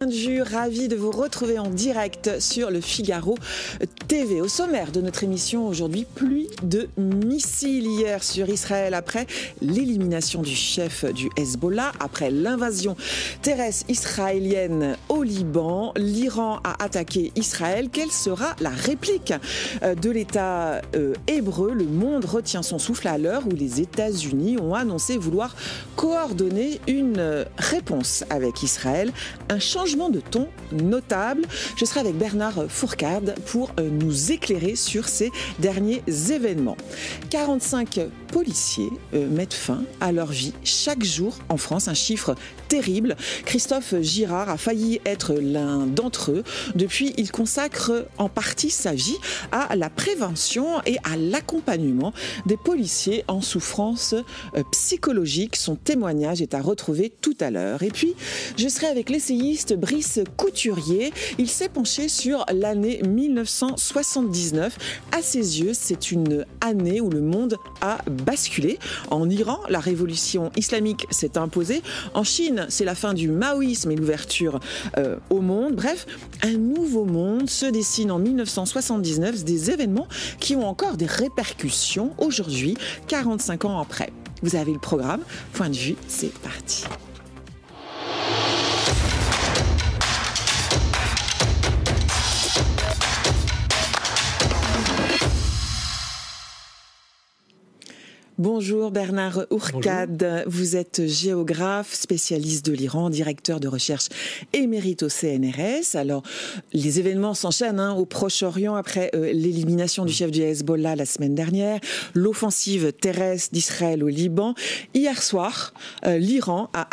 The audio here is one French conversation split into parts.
Ravi de vous retrouver en direct sur le Figaro TV. Au sommaire de notre émission aujourd'hui, pluie de missiles hier sur Israël après l'élimination du chef du Hezbollah, après l'invasion terrestre israélienne au Liban. L'Iran a attaqué Israël. Quelle sera la réplique de l'État hébreu? Le monde retient son souffle à l'heure où les États-Unis ont annoncé vouloir coordonner une réponse avec Israël. Un changement de ton notable. Je serai avec Bernard Fourcade pour nous éclairer sur ces derniers événements. 45 policiers mettent fin à leur vie chaque jour en France, un chiffre terrible. Christophe Girard a failli être l'un d'entre eux. Depuis, il consacre en partie sa vie à la prévention et à l'accompagnement des policiers en souffrance psychologique. Son témoignage est à retrouver tout à l'heure. Et puis, je serai avec l'essayiste Brice Couturier. Il s'est penché sur l'année 1979. À ses yeux, c'est une année où le monde a basculé. En Iran, la révolution islamique s'est imposée. En Chine, c'est la fin du maoïsme et l'ouverture au monde. Bref, un nouveau monde se dessine en 1979. Des événements qui ont encore des répercussions aujourd'hui, 45 ans après. Vous avez le programme. Point de vue, c'est parti. Bonjour Bernard Fourcade, bonjour. Vous êtes géographe, spécialiste de l'Iran, directeur de recherche émérite au CNRS. Alors, les événements s'enchaînent au Proche-Orient après l'élimination du chef du Hezbollah la semaine dernière, l'offensive terrestre d'Israël au Liban. Hier soir, l'Iran a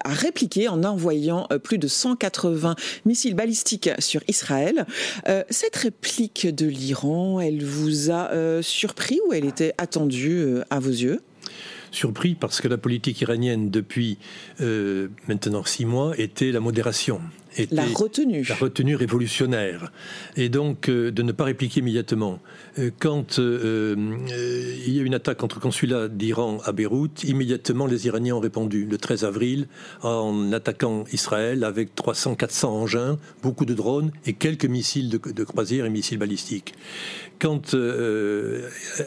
répliqué en envoyant plus de 180 missiles balistiques sur Israël. Cette réplique de l'Iran, elle vous a surpris ou elle était attendue à vos yeux? Surpris parce que la politique iranienne depuis maintenant 6 mois était la modération. La retenue révolutionnaire. Et donc, de ne pas répliquer immédiatement. Quand il y a eu une attaque contre le consulat d'Iran à Beyrouth, immédiatement les Iraniens ont répondu, le 13 avril, en attaquant Israël avec 300-400 engins, beaucoup de drones et quelques missiles de croisière et missiles balistiques. Quand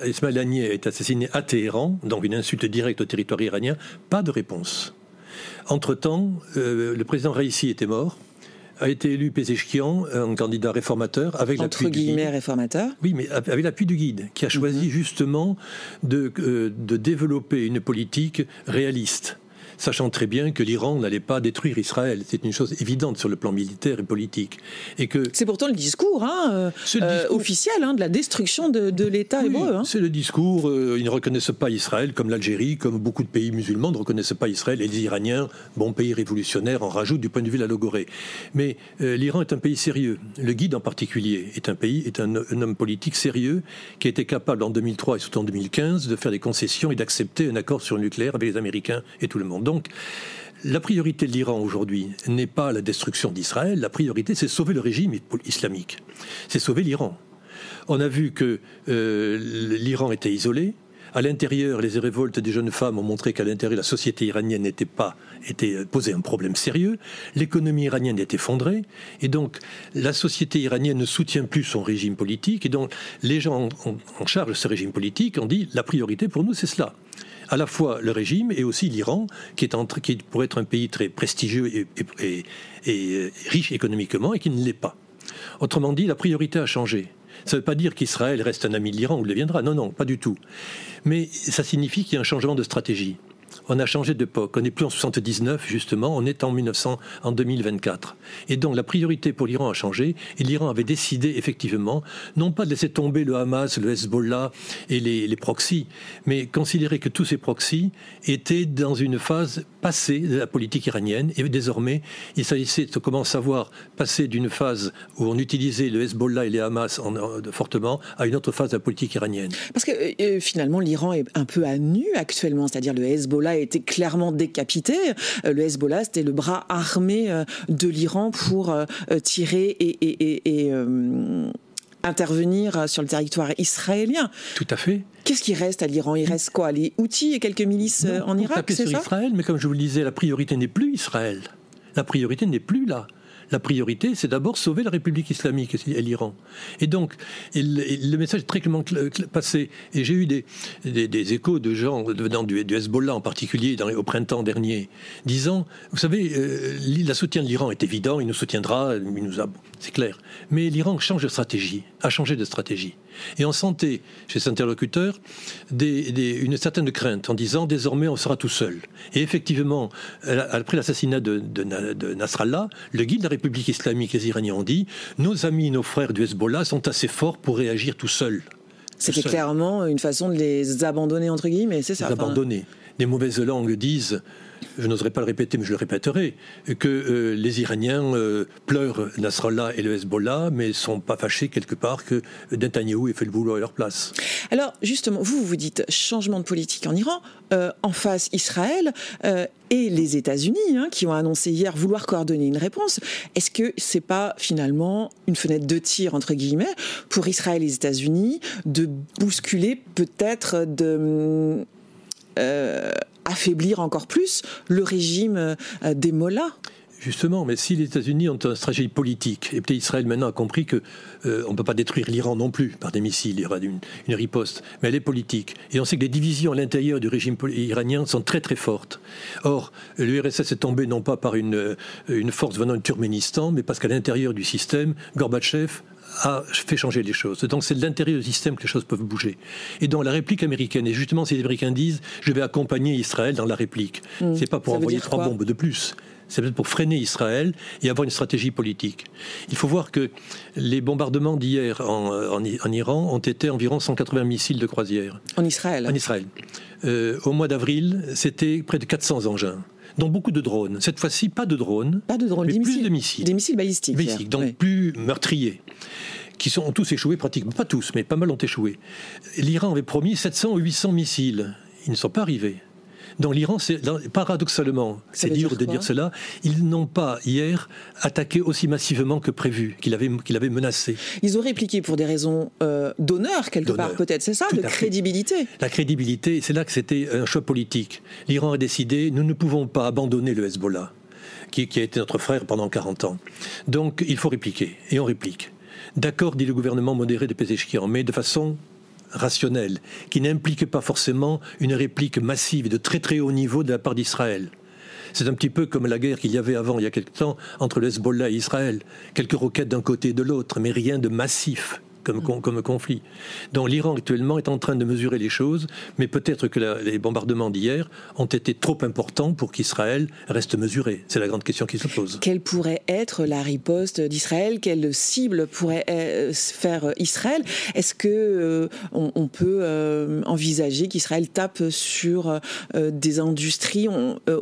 Ismail Haniyeh est assassiné à Téhéran, donc une insulte directe au territoire iranien, pas de réponse. Entre-temps, le président Raïssi était mort, a été élu Pezeshkian, un candidat réformateur, avec l'appui du guide. Réformateur. Oui, mais avec l'appui du guide, qui a choisi justement de développer une politique réaliste, sachant très bien que l'Iran n'allait pas détruire Israël. C'est une chose évidente sur le plan militaire et politique. Et que c'est pourtant le discours, officiel de la destruction de l'État hébreu. C'est le discours. Ils ne reconnaissent pas Israël, comme l'Algérie, comme beaucoup de pays musulmans ne reconnaissent pas Israël. Et les Iraniens, bon pays révolutionnaire, en rajoutent du point de vue de la logorée. Mais l'Iran est un pays sérieux. Le guide en particulier est un homme politique sérieux qui a été capable en 2003 et surtout en 2015 de faire des concessions et d'accepter un accord sur le nucléaire avec les Américains et tout le monde. Donc, la priorité de l'Iran aujourd'hui n'est pas la destruction d'Israël, la priorité c'est sauver le régime islamique, c'est sauver l'Iran. On a vu que l'Iran était isolé. À l'intérieur, les révoltes des jeunes femmes ont montré qu'à l'intérieur, la société iranienne posait un problème sérieux. L'économie iranienne est effondrée. Et donc, la société iranienne ne soutient plus son régime politique. Et donc, les gens en charge de ce régime politique ont dit, la priorité pour nous, c'est cela. À la fois le régime et aussi l'Iran, qui pourrait être un pays très prestigieux et riche économiquement, et qui ne l'est pas. Autrement dit, la priorité a changé. Ça ne veut pas dire qu'Israël reste un ami de l'Iran ou le deviendra. Non, pas du tout. Mais ça signifie qu'il y a un changement de stratégie. On a changé d'époque. On n'est plus en 79, justement, on est en 2024. Et donc la priorité pour l'Iran a changé. Et l'Iran avait décidé, effectivement, non pas de laisser tomber le Hamas, le Hezbollah et les proxys, mais considérer que tous ces proxys étaient dans une phase passée de la politique iranienne. Et désormais, il s'agissait de comment savoir passer d'une phase où on utilisait le Hezbollah et les Hamas fortement à une autre phase de la politique iranienne. Parce que finalement, l'Iran est un peu à nu actuellement, c'est-à-dire le Hezbollah a été clairement décapité. Le Hezbollah, c'était le bras armé de l'Iran pour tirer et intervenir sur le territoire israélien. Tout à fait. Qu'est-ce qui reste à l'Iran? Il reste quoi? Les Houthis et quelques milices en Irak, c'est sur ça? Israël, mais comme je vous le disais, la priorité n'est plus Israël. La priorité n'est plus là. La priorité, c'est d'abord sauver la République islamique et l'Iran. Et donc, le message est très clairement passé. Et j'ai eu des échos de gens venant du Hezbollah en particulier au printemps dernier, disant, vous savez, le soutien de l'Iran est évident, il nous soutiendra, c'est clair. Mais l'Iran change de stratégie, a changé de stratégie. Et on sentait, chez cet interlocuteur, une certaine crainte en disant, désormais, on sera tout seul. Et effectivement, après l'assassinat de Nasrallah, le guide de la République islamique, les Iraniens ont dit, nos amis, nos frères du Hezbollah sont assez forts pour réagir tout seuls. C'était clairement une façon de les abandonner, entre guillemets, c'est ça? Les abandonner. Des mauvaises langues disent, je n'oserais pas le répéter, mais je le répéterai, que les Iraniens pleurent Nasrallah et le Hezbollah, mais ne sont pas fâchés quelque part que Netanyahou ait fait le boulot à leur place. Alors, justement, vous dites changement de politique en Iran, en face Israël et les États-Unis, qui ont annoncé hier vouloir coordonner une réponse. Est-ce que c'est pas finalement une fenêtre de tir, entre guillemets, pour Israël et les États-Unis de bousculer, peut-être affaiblir encore plus le régime des mollahs? Justement, mais si les États-Unis ont une stratégie politique, et peut-être Israël maintenant a compris qu'on ne peut pas détruire l'Iran non plus par des missiles, il y aura une riposte, mais elle est politique. Et on sait que les divisions à l'intérieur du régime iranien sont très très fortes. Or, l'URSS est tombé non pas par une force venant du Turkménistan, mais parce qu'à l'intérieur du système, Gorbatchev a fait changer les choses. Donc c'est de l'intérieur du système que les choses peuvent bouger. Et donc la réplique américaine, et justement si les Américains disent « je vais accompagner Israël dans la réplique », c'est pas pour envoyer 3 bombes de plus. C'est peut-être pour freiner Israël et avoir une stratégie politique. Il faut voir que les bombardements d'hier en Iran ont été environ 180 missiles de croisière. En Israël? En Israël. Au mois d'avril, c'était près de 400 engins. Donc beaucoup de drones. Cette fois-ci, pas de drones, mais plus de missiles. Des missiles balistiques. Donc plus meurtriers, qui ont tous échoué pratiquement. Pas tous, mais pas mal ont échoué. L'Iran avait promis 700 ou 800 missiles. Ils ne sont pas arrivés. Donc l'Iran, paradoxalement, c'est dur de dire cela, ils n'ont pas hier attaqué aussi massivement que prévu, qu'il avait menacé. Ils ont répliqué pour des raisons d'honneur, quelque part peut-être, c'est ça, de crédibilité. La crédibilité, c'est là que c'était un choix politique. L'Iran a décidé, nous ne pouvons pas abandonner le Hezbollah, qui a été notre frère pendant 40 ans. Donc il faut répliquer, et on réplique. D'accord, dit le gouvernement modéré de Pezeshkian, mais de façon rationnelle, qui n'implique pas forcément une réplique massive de très très haut niveau de la part d'Israël. C'est un petit peu comme la guerre qu'il y avait avant, il y a quelque temps, entre le Hezbollah et Israël. Quelques roquettes d'un côté et de l'autre, mais rien de massif comme conflit. Donc l'Iran actuellement est en train de mesurer les choses, mais peut-être que les bombardements d'hier ont été trop importants pour qu'Israël reste mesuré. C'est la grande question qui se pose. Quelle pourrait être la riposte d'Israël? Quelle cible pourrait faire Israël? Est-ce que on peut envisager qu'Israël tape sur des industries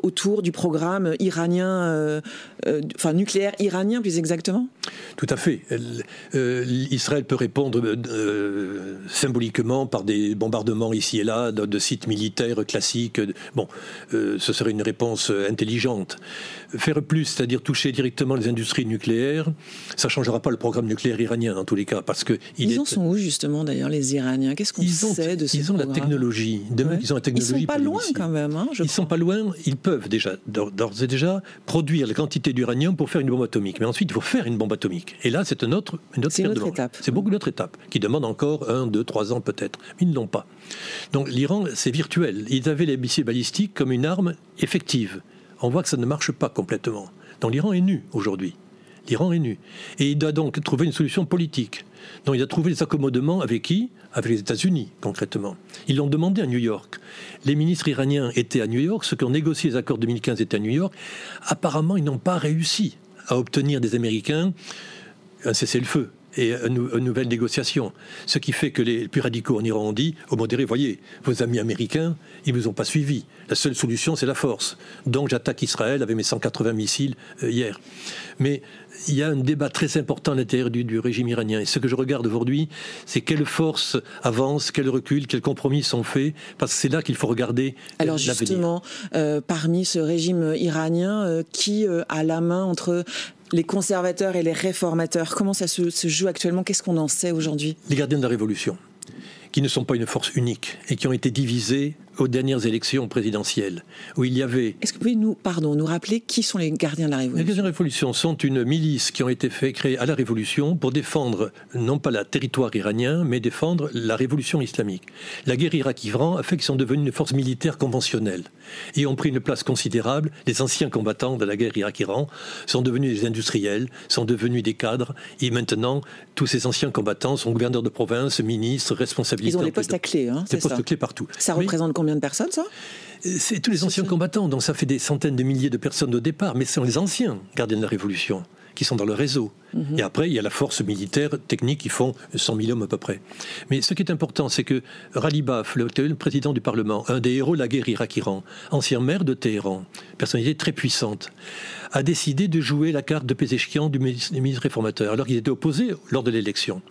autour du programme iranien, nucléaire iranien plus exactement? Tout à fait. Israël peut répondre symboliquement par des bombardements ici et là de sites militaires classiques. Bon, ce serait une réponse intelligente. Faire plus, c'est-à-dire toucher directement les industries nucléaires, ça ne changera pas le programme nucléaire iranien dans tous les cas. Parce que ils en sont où justement d'ailleurs les Iraniens? Qu'est-ce qu'on sait de ce programme? Ils ont la technologie. Ils ont la technologie. Ils ne sont pas loin quand même. Ils ne sont pas loin. Ils peuvent déjà, d'ores et déjà, produire la quantité d'uranium pour faire une bombe atomique. Mais ensuite, il faut faire une bombe atomique. Et là, c'est une autre étape. C'est beaucoup d'autres étapes qui demandent encore 1, 2, 3 ans peut-être. Mais ils ne l'ont pas. Donc l'Iran, c'est virtuel. Ils avaient les missiles balistiques comme une arme effective. On voit que ça ne marche pas complètement. Donc l'Iran est nu aujourd'hui. L'Iran est nu. Et il doit donc trouver une solution politique. Donc il a trouvé des accommodements avec qui? Avec les États-Unis, concrètement. Ils l'ont demandé à New York. Les ministres iraniens étaient à New York. Ceux qui ont négocié les accords 2015 étaient à New York. Apparemment, ils n'ont pas réussi à obtenir des Américains un cessez-le-feu et une nouvelle négociation. Ce qui fait que les plus radicaux en Iran ont dit aux modérés, voyez, vos amis américains, ils ne vous ont pas suivis. La seule solution, c'est la force. Donc j'attaque Israël avec mes 180 missiles hier. Mais il y a un débat très important à l'intérieur du régime iranien. Et ce que je regarde aujourd'hui, c'est quelles forces avancent, quels reculs, quels compromis sont faits, parce que c'est là qu'il faut regarder l'avenir. Alors justement, parmi ce régime iranien, qui a la main entre les conservateurs et les réformateurs? Comment ça se joue actuellement? Qu'est-ce qu'on en sait aujourd'hui? Les gardiens de la Révolution, qui ne sont pas une force unique et qui ont été divisés aux dernières élections présidentielles, où il y avait... Est-ce que vous pouvez nous rappeler qui sont les gardiens de la Révolution ? Les gardiens de la Révolution sont une milice qui ont été créées à la Révolution pour défendre, non pas le territoire iranien, mais défendre la Révolution islamique. La guerre Irak-Iran a fait qu'ils sont devenus une force militaire conventionnelle et ont pris une place considérable. Les anciens combattants de la guerre Irak-Iran sont devenus des industriels, sont devenus des cadres, et maintenant, tous ces anciens combattants sont gouverneurs de province, ministres, responsabilités. Ils ont des postes à clé, des postes clés partout. Ça représente combien de personnes, ça ? C'est tous les anciens combattants, donc ça fait des centaines de milliers de personnes au départ, mais ce sont les anciens gardiens de la Révolution qui sont dans le réseau. Et après, il y a la force militaire technique qui font 100 000 hommes à peu près. Mais ce qui est important, c'est que Ghalibaf, le président du Parlement, un des héros de la guerre Irak-Iran, ancien maire de Téhéran, personnalité très puissante, a décidé de jouer la carte de Pezeshkian du ministre réformateur, alors qu'il était opposé lors de l'élection,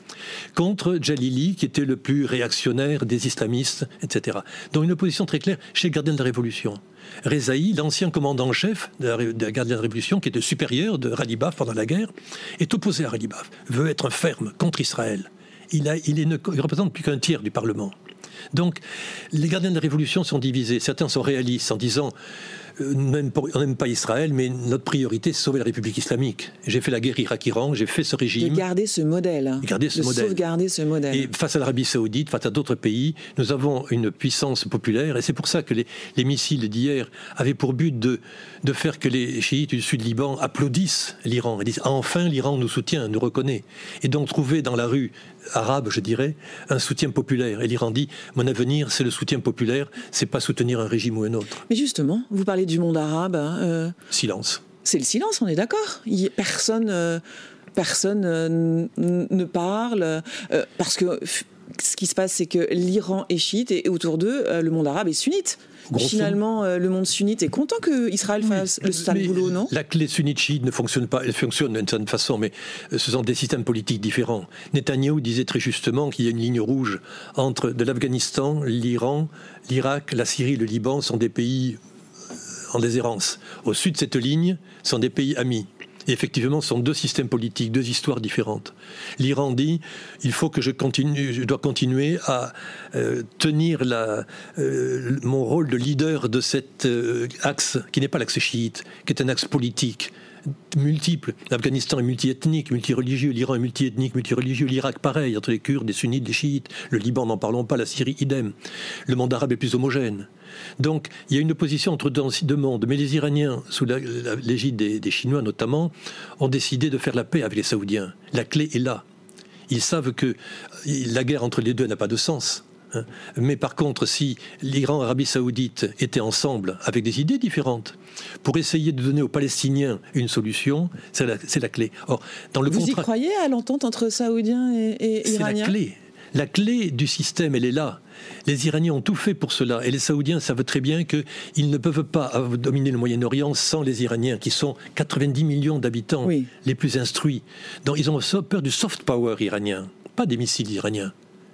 contre Jalili, qui était le plus réactionnaire des islamistes, etc. Donc une opposition très claire chez le gardien de la Révolution. Rezaï, l'ancien commandant en chef de la garde de la Révolution, qui était supérieur de Ghalibaf pendant la guerre, est opposé à Ghalibaf, veut être ferme contre Israël. Il ne représente plus qu'un tiers du Parlement. Donc, les gardiens de la Révolution sont divisés. Certains sont réalistes en disant on n'aime pas Israël, mais notre priorité, c'est sauver la République islamique. J'ai fait la guerre Irak-Iran, j'ai fait ce régime. De garder ce modèle. Sauvegarder ce modèle. Et face à l'Arabie Saoudite, face à d'autres pays, nous avons une puissance populaire. Et c'est pour ça que les missiles d'hier avaient pour but de faire que les chiites du Sud-Liban applaudissent l'Iran. Ils disent enfin l'Iran nous soutient, nous reconnaît. Et donc trouver dans la rue arabe, je dirais, un soutien populaire. Et l'Iran dit mon avenir, c'est le soutien populaire, c'est pas soutenir un régime ou un autre. Mais justement, vous parlez du monde arabe. Silence. C'est le silence, on est d'accord. Personne ne parle parce que ce qui se passe, c'est que l'Iran est chiite et autour d'eux, le monde arabe est sunnite. Finalement, le monde sunnite est content qu'Israël fasse le sale boulot, non ? La clé sunnite-chiite ne fonctionne pas. Elle fonctionne d'une certaine façon, mais ce sont des systèmes politiques différents. Netanyahou disait très justement qu'il y a une ligne rouge entre de l'Afghanistan, l'Iran, l'Irak, la Syrie, le Liban sont des pays en déshérence. Au sud de cette ligne sont des pays amis. Et effectivement, ce sont deux systèmes politiques, deux histoires différentes. L'Iran dit il faut que je dois continuer à tenir mon rôle de leader de cet axe, qui n'est pas l'axe chiite, qui est un axe politique multiple. L'Afghanistan est multiethnique, multireligieux, l'Iran est multiethnique, multireligieux, l'Irak pareil, entre les Kurdes, les sunnites, les chiites, le Liban n'en parlons pas, la Syrie idem. Le monde arabe est plus homogène. Donc il y a une opposition entre deux mondes, mais les Iraniens, sous l'égide des Chinois notamment, ont décidé de faire la paix avec les Saoudiens. La clé est là. Ils savent que la guerre entre les deux n'a pas de sens. Mais par contre, si l'Iran et l'Arabie Saoudite étaient ensemble avec des idées différentes pour essayer de donner aux Palestiniens une solution, c'est la clé. Or, Vous y croyez à l'entente entre Saoudiens et Iraniens ? C'est la clé. La clé du système, elle est là. Les Iraniens ont tout fait pour cela. Et les Saoudiens savent très bien qu'ils ne peuvent pas dominer le Moyen-Orient sans les Iraniens, qui sont 90 millions d'habitants, les plus instruits. Donc ils ont peur du soft power iranien, pas des missiles iraniens.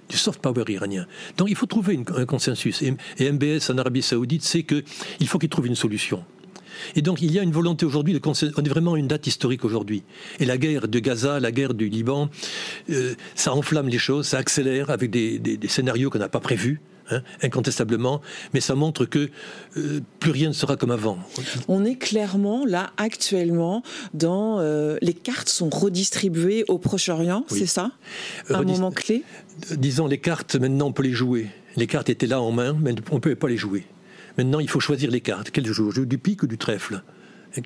Du soft power iranien. Donc il faut trouver un consensus. Et MBS en Arabie Saoudite sait qu'il faut qu'il trouve une solution. Et donc il y a une volonté aujourd'hui, on est vraiment à une date historique aujourd'hui. Et la guerre de Gaza, la guerre du Liban, ça enflamme les choses, ça accélère avec des scénarios qu'on n'a pas prévus. Incontestablement, mais ça montre que plus rien ne sera comme avant. On est clairement là actuellement dans les cartes sont redistribuées au Proche-Orient, c'est ça ? Un moment clé ? Disons, les cartes, maintenant on peut les jouer. Les cartes étaient là en main, mais on ne peut pas les jouer. Maintenant il faut choisir les cartes. Quel joue ? Du pique ou du trèfle ?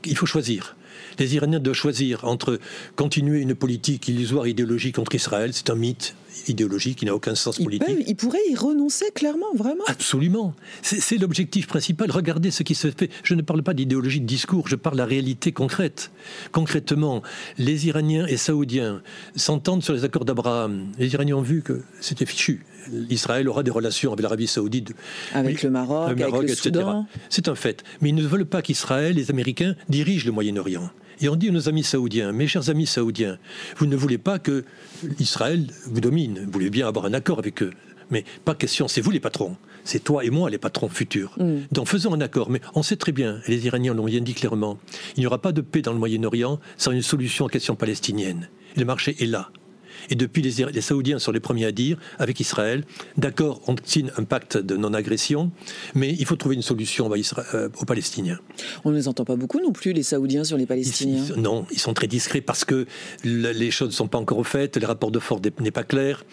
Il faut choisir. Les Iraniens doivent choisir entre continuer une politique illusoire idéologique contre Israël, c'est un mythe idéologique qui n'a aucun sens politique. Ils pourraient y renoncer clairement, vraiment. Absolument. C'est l'objectif principal. Regardez ce qui se fait. Je ne parle pas d'idéologie de discours, je parle de la réalité concrète. Concrètement, les Iraniens et Saoudiens s'entendent sur les accords d'Abraham. Les Iraniens ont vu que c'était fichu. Israël aura des relations avec l'Arabie Saoudite. Avec le Maroc, avec le etc. Soudan. C'est un fait. Mais ils ne veulent pas qu'Israël, les Américains, dirigent le Moyen-Orient. Et on dit à nos amis saoudiens, mes chers amis saoudiens, vous ne voulez pas que Israël vous domine, vous voulez bien avoir un accord avec eux. Mais pas question, c'est vous les patrons, c'est toi et moi les patrons futurs. Donc faisons un accord, mais on sait très bien, et les Iraniens l'ont bien dit clairement, il n'y aura pas de paix dans le Moyen-Orient sans une solution à la question palestinienne. Le marché est là. Et depuis, les Saoudiens sont les premiers à dire, avec Israël, d'accord, on signe un pacte de non-agression, mais il faut trouver une solution aux Palestiniens. On ne les entend pas beaucoup non plus, les Saoudiens, sur les Palestiniens. Non, ils sont très discrets parce que les choses ne sont pas encore faites, les rapports de force n'est pas clair.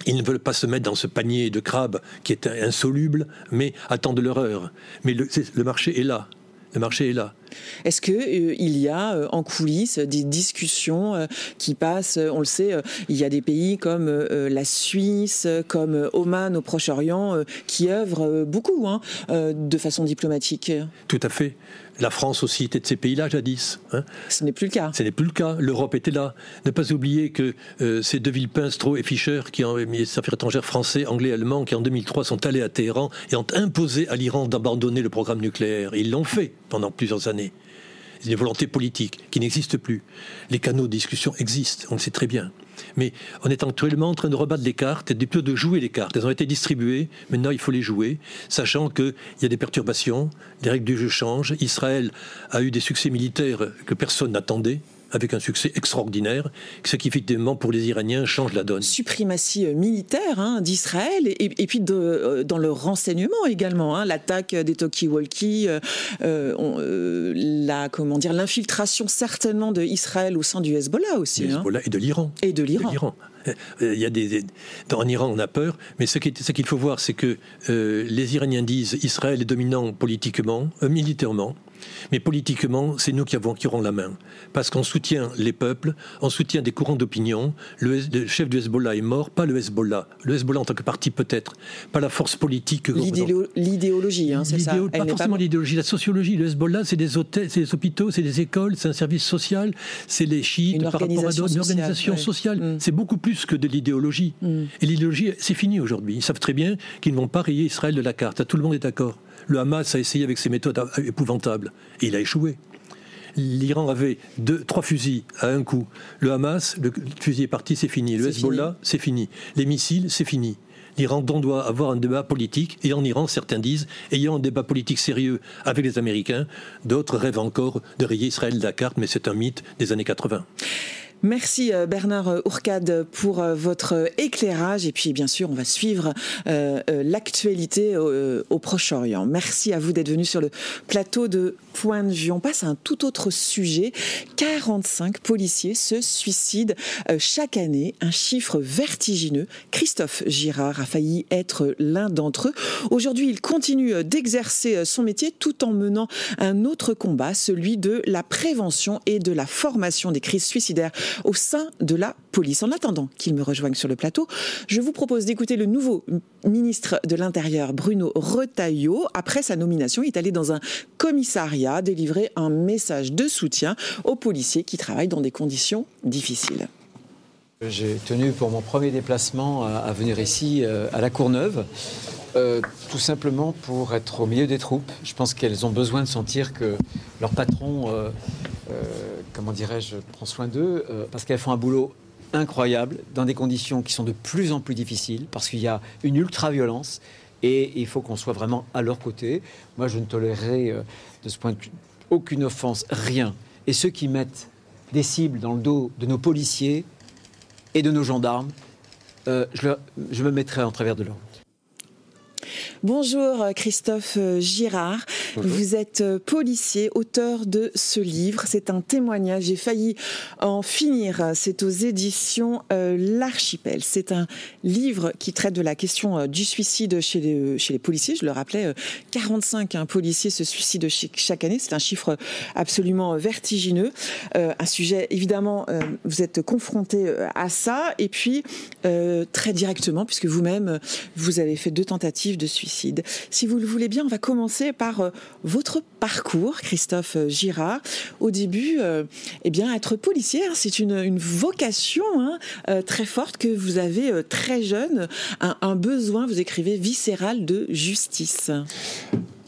Ils ne veulent pas se mettre dans ce panier de crabes qui est insoluble, mais attendent leur heure. Mais le marché est là. Le marché est là. Est-ce qu'il y a en coulisses des discussions qui passent? On le sait, il y a des pays comme la Suisse, comme Oman au Proche-Orient, qui œuvrent beaucoup de façon diplomatique. Tout à fait. La France aussi était de ces pays-là jadis. Ce n'est plus le cas. Ce n'est plus le cas. L'Europe était là. Ne pas oublier que ces deux Villepin, Stroh et Fischer, qui ont mis les affaires étrangères français, anglais, allemands, qui en 2003 sont allés à Téhéran et ont imposé à l'Iran d'abandonner le programme nucléaire. Et ils l'ont fait pendant plusieurs années. C'est des volontés politiques qui n'existent plus. Les canaux de discussion existent, on le sait très bien. Mais on est actuellement en train de rebattre les cartes et plutôt de jouer les cartes. Elles ont été distribuées, maintenant il faut les jouer, sachant qu'il y a des perturbations, les règles du jeu changent. Israël a eu des succès militaires que personne n'attendait, avec un succès extraordinaire, ce qui effectivement pour les Iraniens change la donne. Suprématie militaire d'Israël et puis dans le renseignement également, l'attaque des talkie-walkie, l'infiltration certainement d'Israël au sein du Hezbollah aussi. Du Hezbollah et de l'Iran. Et de l'Iran. Il y a en Iran, on a peur, mais ce qu'il faut voir, c'est que les Iraniens disent Israël est dominant politiquement, militairement, mais politiquement, c'est nous qui aurons la main. Parce qu'on soutient les peuples, on soutient des courants d'opinion. Le chef du Hezbollah est mort, pas le Hezbollah. Le Hezbollah en tant que parti peut-être, pas la force politique. L'idéologie, c'est ça. Pas forcément l'idéologie, la sociologie. Le Hezbollah, c'est des hôtels, c'est des hôpitaux, c'est des écoles, c'est un service social, c'est les chiites par rapport à d'autres, une organisation sociale. C'est beaucoup plus que de l'idéologie. Et l'idéologie, c'est fini aujourd'hui. Ils savent très bien qu'ils ne vont pas rayer Israël de la carte. Tout le monde est d'accord. Le Hamas a essayé avec ses méthodes épouvantables. Et il a échoué. L'Iran avait 3 fusils à un coup. Le Hamas, le fusil est parti, c'est fini. Le Hezbollah, c'est fini. Les missiles, c'est fini. L'Iran doit avoir un débat politique. Et en Iran, certains disent, ayant un débat politique sérieux avec les Américains, d'autres rêvent encore de rayer Israël de la carte, mais c'est un mythe des années 80. Merci Bernard Hourcade pour votre éclairage et puis bien sûr on va suivre l'actualité au Proche-Orient. Merci à vous d'être venu sur le plateau de Point de Vue. On passe à un tout autre sujet. 45 policiers se suicident chaque année, un chiffre vertigineux. Christophe Girard a failli être l'un d'entre eux. Aujourd'hui, il continue d'exercer son métier tout en menant un autre combat, celui de la prévention et de la formation des crises suicidaires au sein de la police. En attendant qu'il me rejoigne sur le plateau, je vous propose d'écouter le nouveau ministre de l'Intérieur, Bruno Retailleau. Après sa nomination, il est allé dans un commissariat délivrer un message de soutien aux policiers qui travaillent dans des conditions difficiles. J'ai tenu pour mon premier déplacement à venir ici à la Courneuve, tout simplement pour être au milieu des troupes. Je pense qu'elles ont besoin de sentir que leur patron, prend soin d'eux, parce qu'elles font un boulot incroyable dans des conditions qui sont de plus en plus difficiles, parce qu'il y a une ultra-violence et il faut qu'on soit vraiment à leur côté. Moi, je ne tolérerai de ce point de vue aucune offense, rien. Et ceux qui mettent des cibles dans le dos de nos policiers et de nos gendarmes, je me mettrai en travers de leur route. Bonjour Christophe Girard. Bonjour. Vous êtes policier, auteur de ce livre. C'est un témoignage. J'ai failli en finir. C'est aux éditions L'Archipel. C'est un livre qui traite de la question du suicide chez les policiers. Je le rappelais, 45 policiers se suicident chaque année. C'est un chiffre absolument vertigineux. Un sujet, évidemment, vous êtes confronté à ça. Et puis, très directement, puisque vous-même, vous avez fait 2 tentatives de suicide. Si vous le voulez bien, on va commencer par votre parcours, Christophe Girard. Au début, être policier, c'est une vocation très forte que vous avez très jeune, un besoin, vous écrivez, viscéral de justice.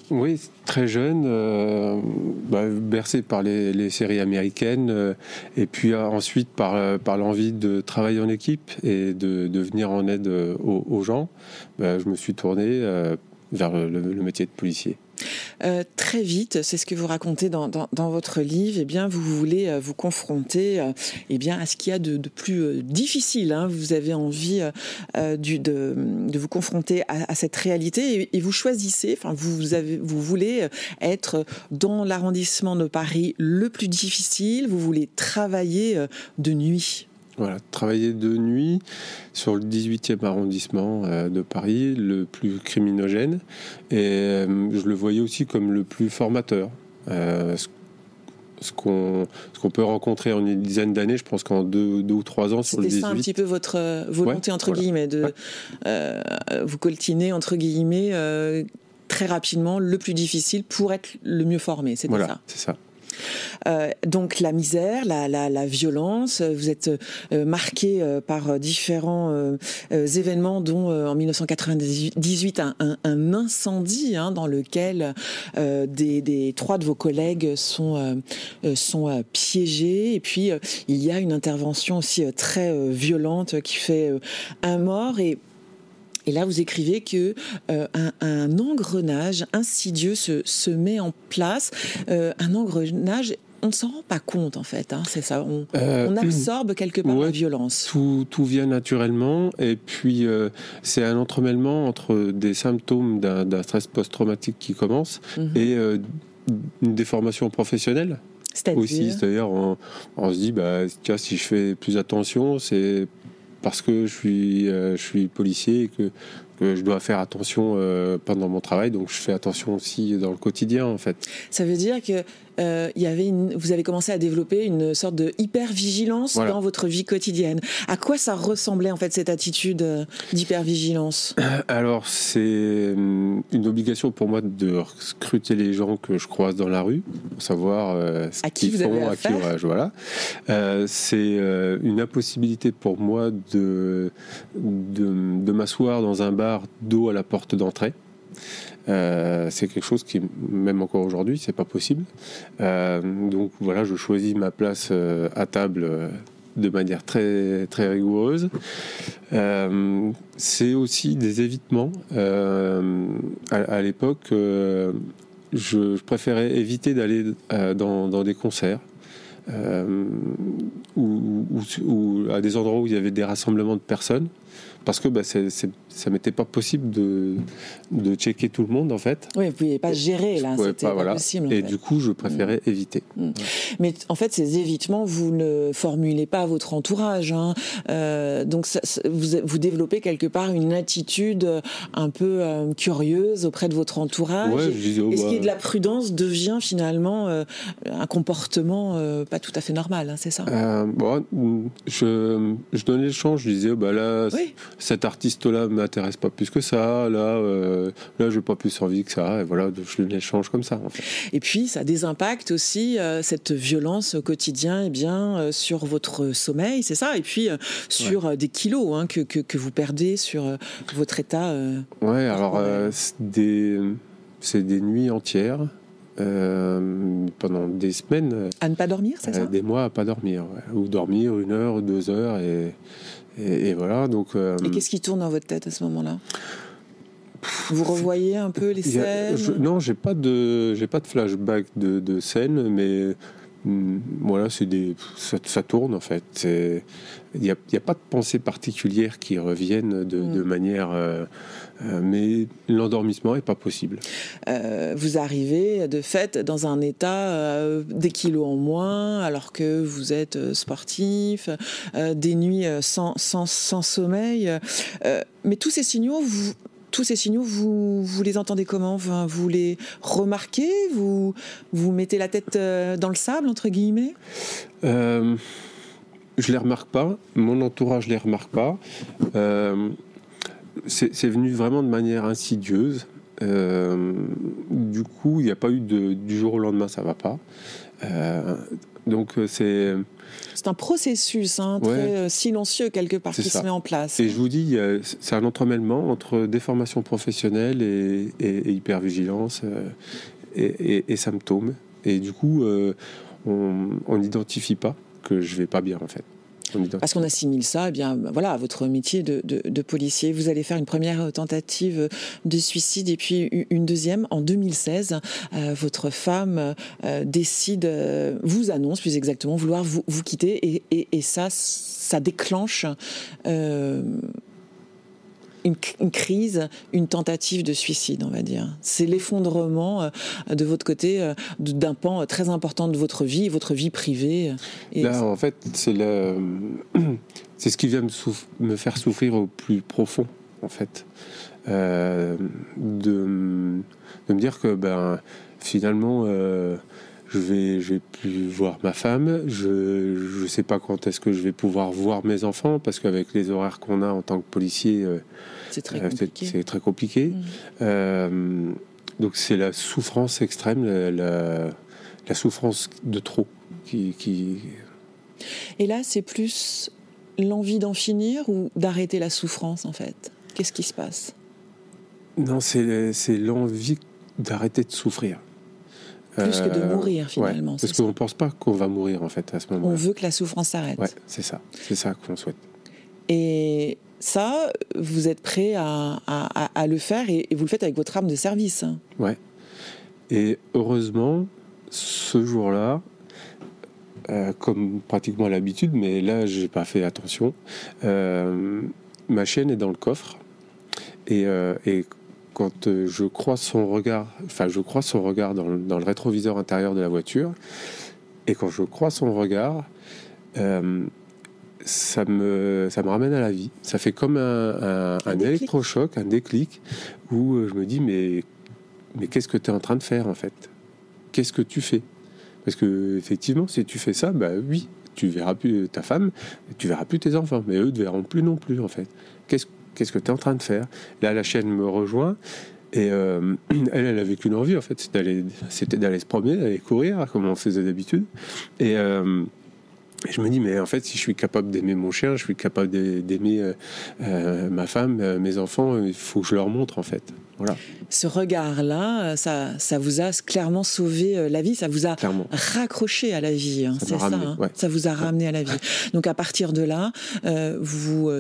Oui, très jeune, bercé par les séries américaines et puis ensuite par l'envie de travailler en équipe et de venir en aide aux gens. Je me suis tourné vers le métier de policier. Très vite, c'est ce que vous racontez dans votre livre, eh bien, vous voulez vous confronter eh bien, à ce qu'il y a de plus difficile. Hein. Vous avez envie de vous confronter à cette réalité et vous choisissez, enfin, vous voulez être dans l'arrondissement de Paris le plus difficile, vous voulez travailler de nuit. Voilà, travailler de nuit sur le 18e arrondissement de Paris, le plus criminogène, et je le voyais aussi comme le plus formateur. Ce qu'on peut rencontrer en une dizaine d'années, je pense qu'en 2 ou 3 ans sur le 18. C'était ça un petit peu votre volonté, entre guillemets, de vous coltiner, entre guillemets, très rapidement, le plus difficile pour être le mieux formé, c'était ça. C'est ça. Donc la misère, la violence, vous êtes marqué par différents événements, dont en 1998 un incendie dans lequel 3 de vos collègues sont piégés, et puis il y a une intervention aussi très violente qui fait un mort. Et là, vous écrivez que un engrenage insidieux se met en place. Un engrenage, on ne s'en rend pas compte, en fait. Hein, c'est ça. On absorbe quelque part la violence. Tout vient naturellement. Et puis, c'est un entremêlement entre des symptômes d'un stress post-traumatique qui commence et une déformation professionnelle. C'est-à-dire, on se dit, tiens, si je fais plus attention, c'est parce que je suis policier et que je dois faire attention pendant mon travail, donc je fais attention aussi dans le quotidien, en fait. Ça veut dire que vous avez commencé à développer une sorte de hypervigilance dans votre vie quotidienne. À quoi ça ressemblait, en fait, cette attitude d'hypervigilance ? Alors, c'est une obligation pour moi de scruter les gens que je croise dans la rue, pour savoir ce qu'ils font, à qui voilà. C'est une impossibilité pour moi de m'asseoir dans un bar dos à la porte d'entrée. C'est quelque chose qui, même encore aujourd'hui, c'est pas possible. Donc voilà, je choisis ma place à table de manière très, très rigoureuse. C'est aussi des évitements. À l'époque, je préférais éviter d'aller dans des concerts. Ou à des endroits où il y avait des rassemblements de personnes, parce que ça m'était pas possible de checker tout le monde, en fait. Oui, vous ne pouviez pas gérer, là, c'était pas possible. Et du coup, je préférais éviter. Mais en fait, ces évitements, vous ne formulez pas à votre entourage. Hein. Donc, vous développez quelque part une attitude un peu curieuse auprès de votre entourage. Ouais, je disais, et ce qui est de la prudence devient finalement un comportement pas tout à fait normal, hein, c'est ça? Je donnais le champ, je disais, là, cet artiste-là m'intéresse pas plus que ça, là j'ai pas plus envie que ça, et voilà, je donnais le change comme ça, en fait. Et puis, ça a des impacts aussi, cette violence au quotidien, sur votre sommeil, c'est ça? Et puis, sur des kilos que vous perdez, sur votre état. Alors, c'est des nuits entières. Pendant des semaines. À ne pas dormir, c'est ça? Des mois à pas dormir, ou dormir 1 heure ou 2 heures, et voilà. Donc. Et qu'est-ce qui tourne dans votre tête à ce moment-là? Vous revoyez un peu les scènes? Non, j'ai pas de flashback de scènes, mais voilà, ça tourne, en fait. Il n'y a pas de pensée particulière qui reviennent de manière. Mais l'endormissement n'est pas possible. Vous arrivez de fait dans un état des kilos en moins, alors que vous êtes sportif, des nuits sans sommeil. Mais tous ces signaux, vous les entendez comment? Vous les remarquez? Vous mettez la tête dans le sable, entre guillemets? Je les remarque pas. Mon entourage les remarque pas. C'est venu vraiment de manière insidieuse. Du coup, il n'y a pas eu du jour au lendemain, ça va pas. Donc c'est un processus très silencieux quelque part qui se met en place. Et je vous dis, c'est un entremêlement entre déformation professionnelle et hypervigilance et symptômes. Et du coup, on n'identifie pas que je vais pas bien, en fait. Parce qu'on assimile ça, eh bien, voilà, à votre métier de policier. Vous allez faire une première tentative de suicide et puis une deuxième en 2016. Votre femme décide, vous annonce plus exactement vouloir vous quitter et ça déclenche une crise, une tentative de suicide, on va dire. C'est l'effondrement de votre côté d'un pan très important de votre vie privée. Et là, en fait, c'est ce qui vient me faire souffrir au plus profond, en fait. De me dire que, finalement, je vais plus voir ma femme, je sais pas quand est-ce que je vais pouvoir voir mes enfants, parce qu'avec les horaires qu'on a en tant que policier, c'est très compliqué. Donc c'est la souffrance extrême, la souffrance de trop qui... Et là, c'est plus l'envie d'en finir ou d'arrêter la souffrance, en fait? Qu'est-ce qui se passe? Non, c'est l'envie d'arrêter de souffrir. Plus que de mourir, finalement. Ouais, parce qu'on ne pense pas qu'on va mourir, en fait, à ce moment-là. On veut que la souffrance s'arrête. Ouais, c'est ça qu'on souhaite. Et ça, vous êtes prêt à le faire et vous le faites avec votre arme de service. Ouais. Et heureusement, ce jour-là, comme pratiquement à l'habitude, mais là, je n'ai pas fait attention, ma chienne est dans le coffre et quand je croise son regard dans le rétroviseur intérieur de la voiture, et quand je croise son regard, ça me ramène à la vie. Ça fait comme un électrochoc, un déclic, où je me dis mais qu'est-ce que tu es en train de faire, en fait? Qu'est-ce que tu fais? Parce que effectivement, si tu fais ça, oui, tu verras plus ta femme, tu verras plus tes enfants, mais eux ne te verront plus non plus, en fait. Qu'est-ce que tu es en train de faire? Là, la chienne me rejoint et elle avait qu'une envie, en fait, c'était d'aller se promener, d'aller courir, comme on faisait d'habitude. Et je me dis, mais en fait, si je suis capable d'aimer mon chien, je suis capable d'aimer ma femme, mes enfants, il faut que je leur montre, en fait. Voilà. Ce regard-là, ça vous a clairement sauvé la vie, ça vous a raccroché à la vie, c'est ça, ouais. Ça vous a ramené à la vie. Donc à partir de là, vous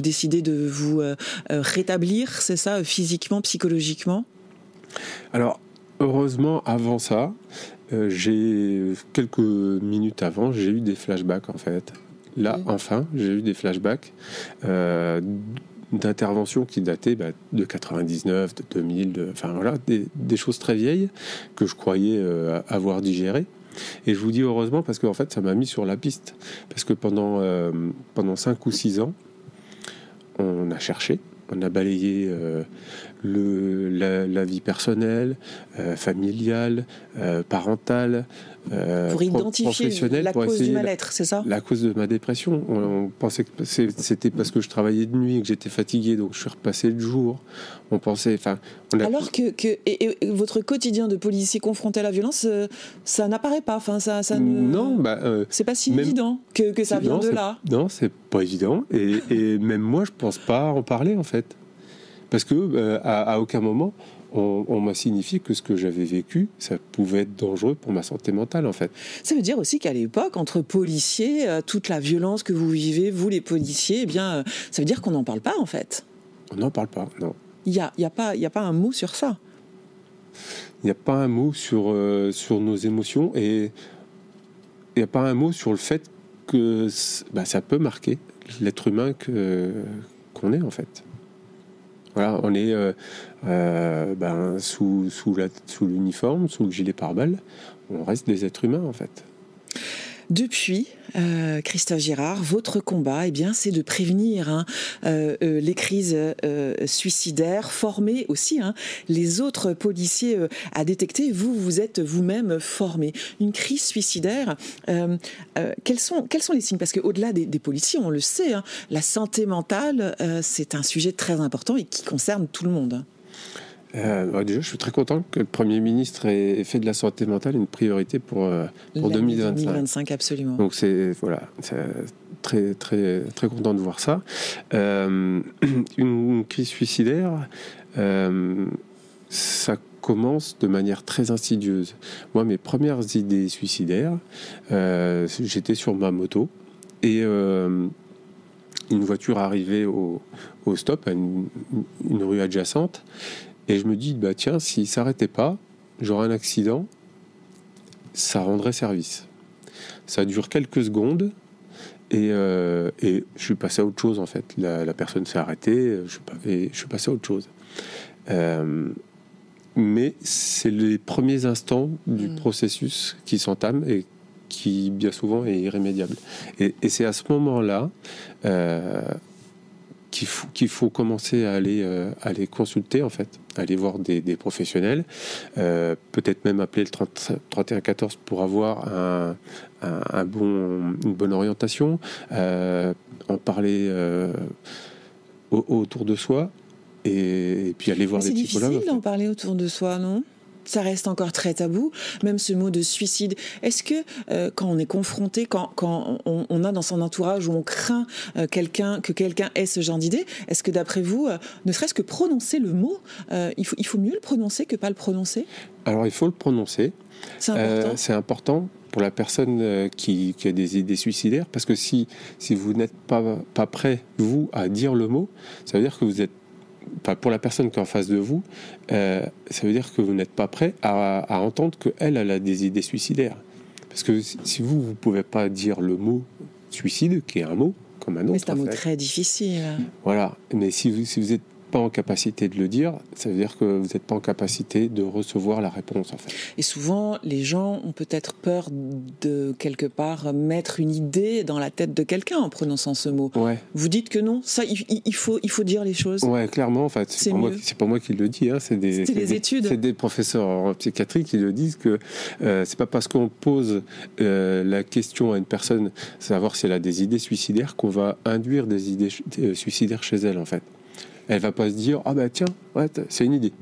décidez de vous rétablir, c'est ça, physiquement, psychologiquement? Alors, heureusement, avant ça, quelques minutes avant, j'ai eu des flashbacks, en fait. Là, enfin, j'ai eu des flashbacks d'interventions qui dataient de 99, de 2000, des choses très vieilles que je croyais avoir digérées. Et je vous dis heureusement parce que en fait, ça m'a mis sur la piste. Parce que pendant 5 ou 6 ans, on a cherché, on a balayé la vie personnelle, familiale, parentale, pour identifier la cause du mal-être, c'est ça? La cause de ma dépression. On pensait que c'était parce que je travaillais de nuit, que j'étais fatigué, donc je suis repassé le jour. On pensait, alors que votre quotidien de policier confronté à la violence, ça n'apparaît pas. Non, c'est pas si évident que ça vient de là. Non, c'est pas évident. Et même moi, je pense pas en parler, en fait, parce que à aucun moment on m'a signifié que ce que j'avais vécu, ça pouvait être dangereux pour ma santé mentale, en fait. Ça veut dire aussi qu'à l'époque, entre policiers, toute la violence que vous vivez, vous les policiers, eh bien, ça veut dire qu'on n'en parle pas, en fait. On n'en parle pas, non. Il n'y a pas un mot sur ça. Il n'y a pas un mot sur nos émotions et il n'y a pas un mot sur le fait que ça peut marquer l'être humain qu'on est, en fait. Voilà, on est sous l'uniforme, sous le gilet pare-balles, on reste des êtres humains, en fait. Depuis, Christophe Girard, votre combat, c'est de prévenir les crises suicidaires, former aussi les autres policiers à détecter. Vous êtes vous-même formé. Une crise suicidaire, quels sont les signes? Parce qu'au-delà des policiers, on le sait, la santé mentale, c'est un sujet très important et qui concerne tout le monde. Déjà, je suis très content que le Premier ministre ait fait de la santé mentale une priorité pour 2025. 2025, absolument. Donc c'est très très très content de voir ça. Une crise suicidaire, ça commence de manière très insidieuse. Moi, mes premières idées suicidaires, j'étais sur ma moto Et une voiture arrivait au stop, à une rue adjacente. Et je me dis, bah tiens, s'il ne s'arrêtait pas, j'aurais un accident, ça rendrait service. Ça dure quelques secondes. Et je suis passé à autre chose, en fait. La personne s'est arrêtée, et je suis passé à autre chose. Mais c'est les premiers instants du processus qui s'entament et qui, bien souvent, est irrémédiable. Et c'est à ce moment-là qu'il faut commencer à aller consulter, en fait, aller voir des professionnels, peut-être même appeler le 3114 pour avoir une bonne orientation, en parler autour de soi, et puis aller voir des psychologues. C'est difficile d'en parler autour de soi, non ? Ça reste encore très tabou, même ce mot de suicide. Est-ce que quand on est confronté, quand on a dans son entourage où on craint que quelqu'un ait ce genre d'idée, est-ce que d'après vous, ne serait-ce que prononcer le mot, il faut mieux le prononcer que pas le prononcer ? Alors il faut le prononcer. C'est important. C'est important pour la personne qui a des idées suicidaires, parce que si vous n'êtes pas prêt, vous, à dire le mot, ça veut dire que vous êtes... Enfin, pour la personne qui est en face de vous, ça veut dire que vous n'êtes pas prêt à entendre qu'elle a des idées suicidaires. Parce que si vous ne pouvez pas dire le mot suicide, qui est un mot comme un autre... Mais c'est un mot très difficile. Voilà, mais si vous n'êtes pas en capacité de le dire, ça veut dire que vous n'êtes pas en capacité de recevoir la réponse, en fait. Et souvent, les gens ont peut-être peur de, quelque part, mettre une idée dans la tête de quelqu'un en prononçant ce mot. Ouais. Vous dites que non, ça, il faut dire les choses. Ouais, clairement, en fait. C'est pas moi qui le dis, hein, c'est des professeurs en psychiatrie qui le disent, que c'est pas parce qu'on pose la question à une personne, savoir si elle a des idées suicidaires, qu'on va induire des idées suicidaires chez elle, en fait. Elle va pas se dire « Ah bah tiens, ouais, c'est une idée ».